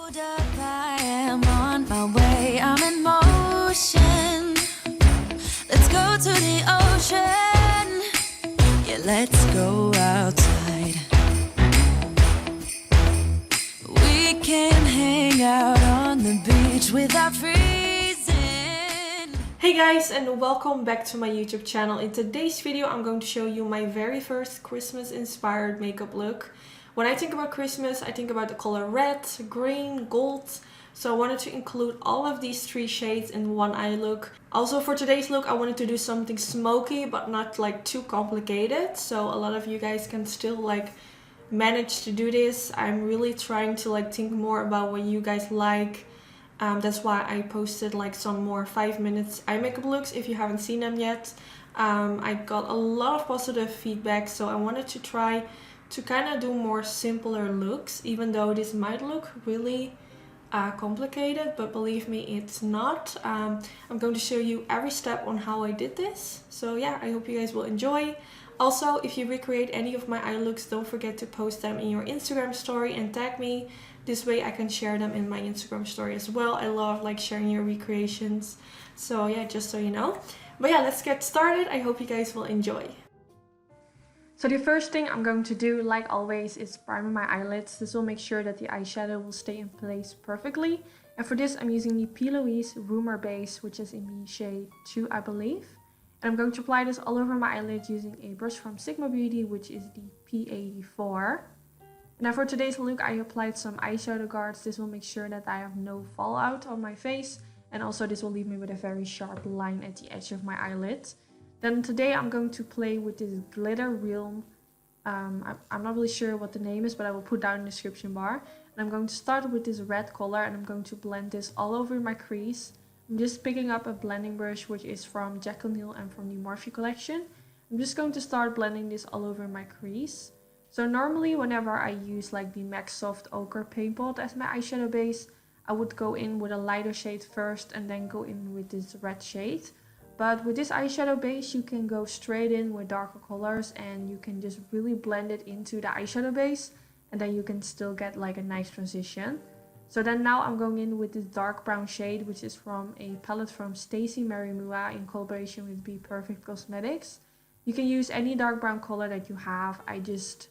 Hold up, I am on my way, I'm in motion. Let's go to the ocean. Yeah, let's go outside. We can hang out on the beach without freezing. Hey guys, and welcome back to my YouTube channel. In today's video I'm going to show you my very first Christmas inspired makeup look. When I think about Christmas, I think about the color red, green, gold. So I wanted to include all of these three shades in one eye look. Also for today's look I wanted to do something smoky but not like too complicated. So a lot of you guys can still like manage to do this. I'm really trying to like think more about what you guys like. That's why I posted like some more 5 minutes eye makeup looks if you haven't seen them yet. I got a lot of positive feedback, so I wanted to try to kind of do more simpler looks, even though this might look really complicated, but believe me, it's not. I'm going to show you every step on how I did this. So yeah, I hope you guys will enjoy. Also, if you recreate any of my eye looks, don't forget to post them in your Instagram story and tag me. This way I can share them in my Instagram story as well. I love like sharing your recreations. So yeah, just so you know. But yeah, let's get started. I hope you guys will enjoy. So the first thing I'm going to do, like always, is primer my eyelids. This will make sure that the eyeshadow will stay in place perfectly. And for this, I'm using the Plouise Rumor Base, which is in the shade 2, I believe. And I'm going to apply this all over my eyelid using a brush from Sigma Beauty, which is the P84. Now for today's look, I applied some eyeshadow guards. This will make sure that I have no fallout on my face. And also this will leave me with a very sharp line at the edge of my eyelid. Then today I'm going to play with this GlitterrealM. I'm not really sure what the name is, but I will put down in the description bar. And I'm going to start with this red color and I'm going to blend this all over my crease. I'm just picking up a blending brush, which is from Jack O'Neill and from the Morphe collection. I'm just going to start blending this all over my crease. So normally whenever I use like the MAC Soft Ochre Paint Pot as my eyeshadow base, I would go in with a lighter shade first and then go in with this red shade. But with this eyeshadow base, you can go straight in with darker colors and you can just really blend it into the eyeshadow base, and then you can still get like a nice transition. So then now I'm going in with this dark brown shade, which is from a palette from Stacey Mary Mua in collaboration with Bperfect Cosmetics. You can use any dark brown color that you have. I just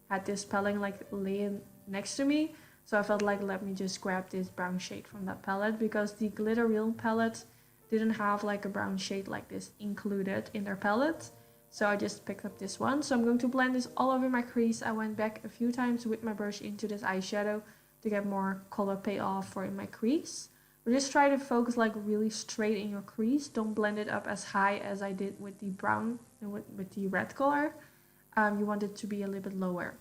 had this palette like laying next to me, so I felt like let me just grab this brown shade from that palette, because the GlitterrealM palette didn't have like a brown shade like this included in their palette. So I just picked up this one. So I'm going to blend this all over my crease. I went back a few times with my brush into this eyeshadow to get more color payoff for in my crease. But just try to focus like really straight in your crease. Don't blend it up as high as I did with the brown and with the red color. You want it to be a little bit lower.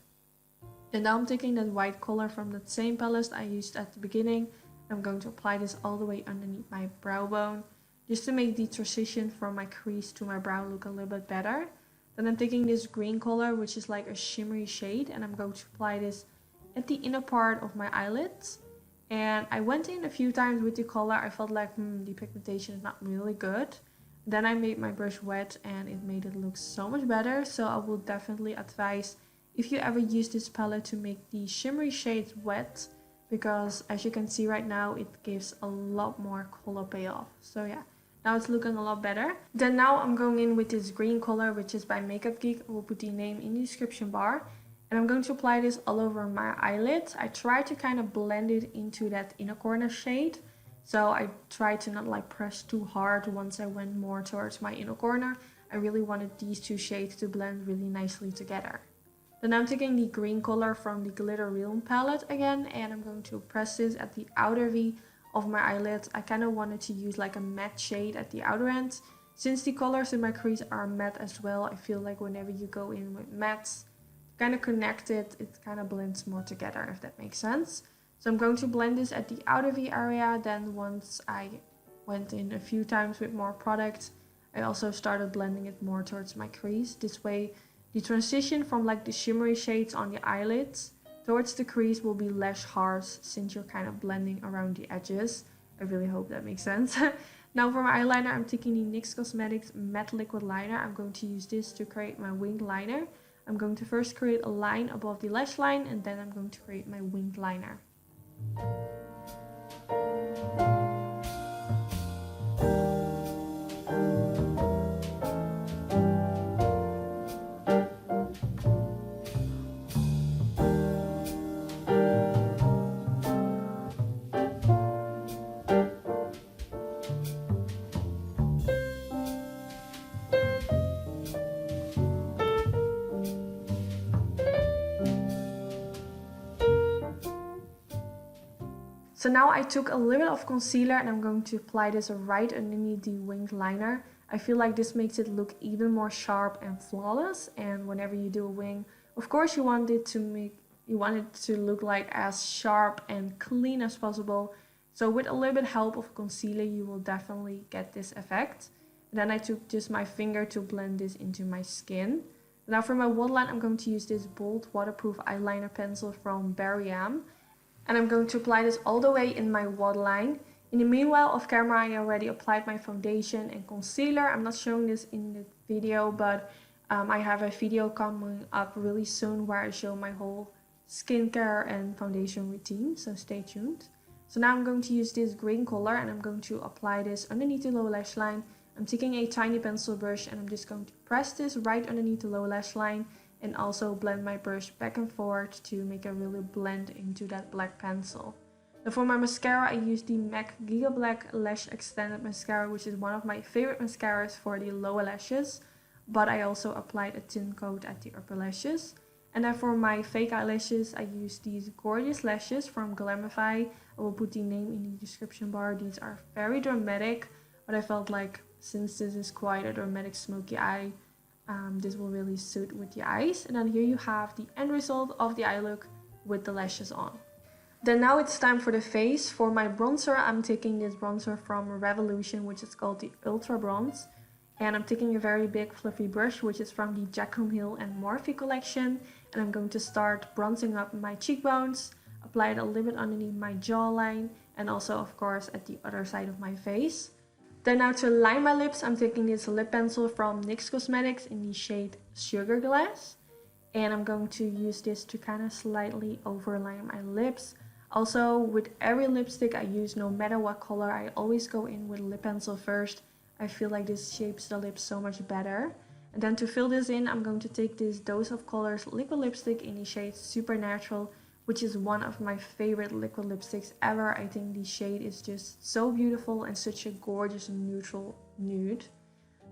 And now I'm taking that white color from that same palette I used at the beginning. I'm going to apply this all the way underneath my brow bone, just to make the transition from my crease to my brow look a little bit better. Then I'm taking this green color, which is like a shimmery shade, and I'm going to apply this at the inner part of my eyelids. And I went in a few times with the color. I felt like the pigmentation is not really good. Then I made my brush wet and it made it look so much better. So I will definitely advise, if you ever use this palette, to make the shimmery shades wet, because as you can see right now, it gives a lot more color payoff. So yeah, now it's looking a lot better. Then now I'm going in with this green color, which is by Makeupgeek. I will put the name in the description bar. And I'm going to apply this all over my eyelid. I try to kind of blend it into that inner corner shade. So I try to not like press too hard once I went more towards my inner corner. I really wanted these two shades to blend really nicely together. Then I'm taking the green color from the GlitterrealM palette again, and I'm going to press this at the outer V of my eyelid. I kind of wanted to use like a matte shade at the outer end. Since the colors in my crease are matte as well, I feel like whenever you go in with mattes, kind of connected, it kind of blends more together, if that makes sense. So I'm going to blend this at the outer V area. Then once I went in a few times with more product, I also started blending it more towards my crease. This way the transition from like the shimmery shades on the eyelids towards the crease will be less harsh, since you're kind of blending around the edges. I really hope that makes sense. Now for my eyeliner, I'm taking the NYX Cosmetics Matte Liquid Liner. I'm going to use this to create my winged liner. I'm going to first create a line above the lash line, and then I'm going to create my winged liner. So now I took a little bit of concealer and I'm going to apply this right underneath the winged liner. I feel like this makes it look even more sharp and flawless, and whenever you do a wing, of course you want it to look like as sharp and clean as possible. So with a little bit help of concealer you will definitely get this effect. And then I took just my finger to blend this into my skin. Now for my waterline I'm going to use this bold waterproof eyeliner pencil from GlitterrealM. And I'm going to apply this all the way in my waterline. In the meanwhile, off camera, I already applied my foundation and concealer. I'm not showing this in the video, but I have a video coming up really soon where I show my whole skincare and foundation routine, so stay tuned. So now I'm going to use this green color and I'm going to apply this underneath the lower lash line. I'm taking a tiny pencil brush and I'm just going to press this right underneath the lower lash line and also blend my brush back and forth to make it really blend into that black pencil. Now for my mascara, I use the MAC Giga Black Lash Extended Mascara, which is one of my favorite mascaras for the lower lashes, but I also applied a thin coat at the upper lashes. And then for my fake eyelashes, I use these gorgeous lashes from Glamify. I will put the name in the description bar. These are very dramatic, but I felt like since this is quite a dramatic smoky eye, this will really suit with the eyes. And then here you have the end result of the eye look with the lashes on. Then now it's time for the face. For my bronzer, I'm taking this bronzer from Revolution, which is called the Ultra Bronze. And I'm taking a very big fluffy brush, which is from the Jaclyn Hill and Morphe collection. And I'm going to start bronzing up my cheekbones, apply it a little bit underneath my jawline, and also of course at the other side of my face. Then now to line my lips, I'm taking this lip pencil from NYX Cosmetics in the shade Sugar Glass. And I'm going to use this to kind of slightly overline my lips. Also, with every lipstick I use, no matter what color, I always go in with a lip pencil first. I feel like this shapes the lips so much better. And then to fill this in, I'm going to take this Dose of Colors liquid lipstick in the shade Supernatural, which is one of my favorite liquid lipsticks ever. I think the shade is just so beautiful and such a gorgeous neutral nude.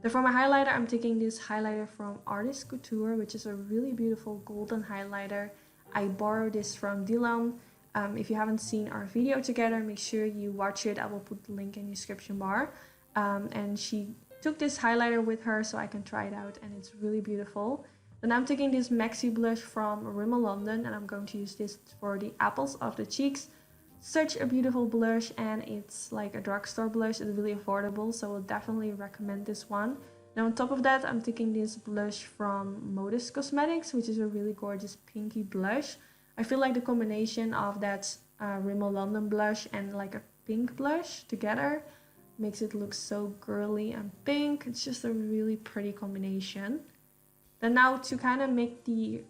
Then for my highlighter, I'm taking this highlighter from Artist Couture, which is a really beautiful golden highlighter. I borrowed this from Dylan. If you haven't seen our video together, make sure you watch it. I will put the link in the description bar. And she took this highlighter with her so I can try it out, and it's really beautiful. Then I'm taking this Maxi blush from Rimmel London and I'm going to use this for the apples of the cheeks. Such a beautiful blush, and it's like a drugstore blush. It's really affordable, so I will definitely recommend this one. Now on top of that, I'm taking this blush from Nyx Cosmetics, which is a really gorgeous pinky blush. I feel like the combination of that Rimmel London blush and like a pink blush together makes it look so girly and pink. It's just a really pretty combination. Then now to kind of make the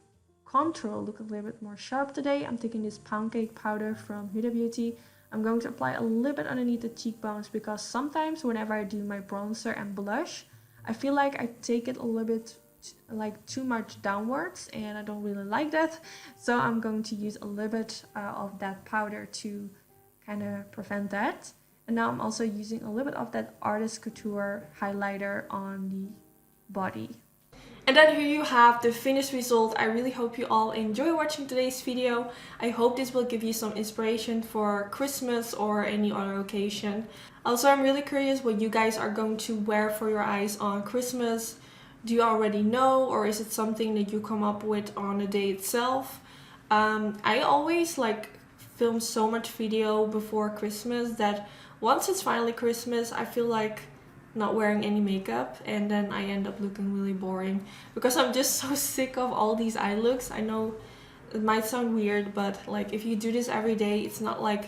contour look a little bit more sharp today, I'm taking this pound cake powder from Huda Beauty. I'm going to apply a little bit underneath the cheekbones because sometimes whenever I do my bronzer and blush, I feel like I take it a little bit like too much downwards and I don't really like that. So I'm going to use a little bit of that powder to kind of prevent that. And now I'm also using a little bit of that Artist Couture highlighter on the body. And then here you have the finished result. I really hope you all enjoy watching today's video. I hope this will give you some inspiration for Christmas or any other occasion. Also, I'm really curious what you guys are going to wear for your eyes on Christmas. Do you already know, or is it something that you come up with on the day itself? I always film so much video before Christmas that once it's finally Christmas, I feel like not wearing any makeup, and then I end up looking really boring because I'm just so sick of all these eye looks. I know it might sound weird, but if you do this every day, it's not like,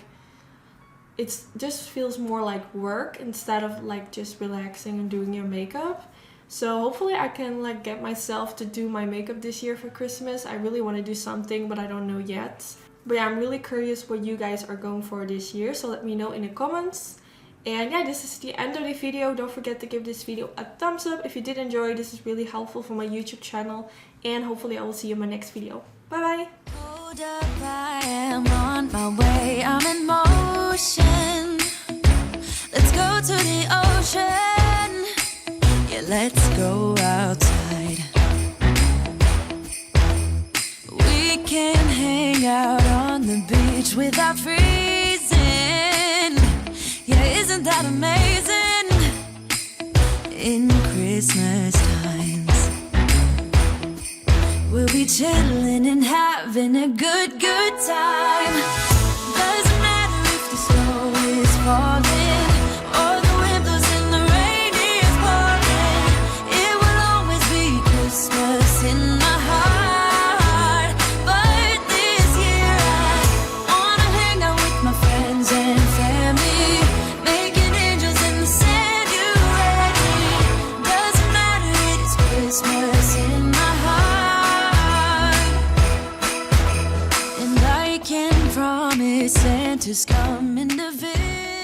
it just feels more like work instead of just relaxing and doing your makeup. So hopefully I can get myself to do my makeup this year for Christmas. I really want to do something, but I don't know yet. But yeah, I'm really curious what you guys are going for this year, so let me know in the comments. And yeah, this is the end of the video. Don't forget to give this video a thumbs up if you did enjoy. This is really helpful for my YouTube channel, and hopefully I will see you in my next video. Bye bye! Hold up, I am on my way, I'm in motion. Let's go to the ocean. Yeah, let's go outside. We can hang out on the beach without freezing. Isn't that amazing? In Christmas times, we'll be chilling and having a good time. Doesn't matter if the snow is falling or the wind blows and the rain is pouring. It will always be Christmas in my heart. But this year I wanna hang out with my friends and family, making angels in the sand. You ready? Doesn't matter, it is Christmas in my heart. And I can promise Santa's coming to visit.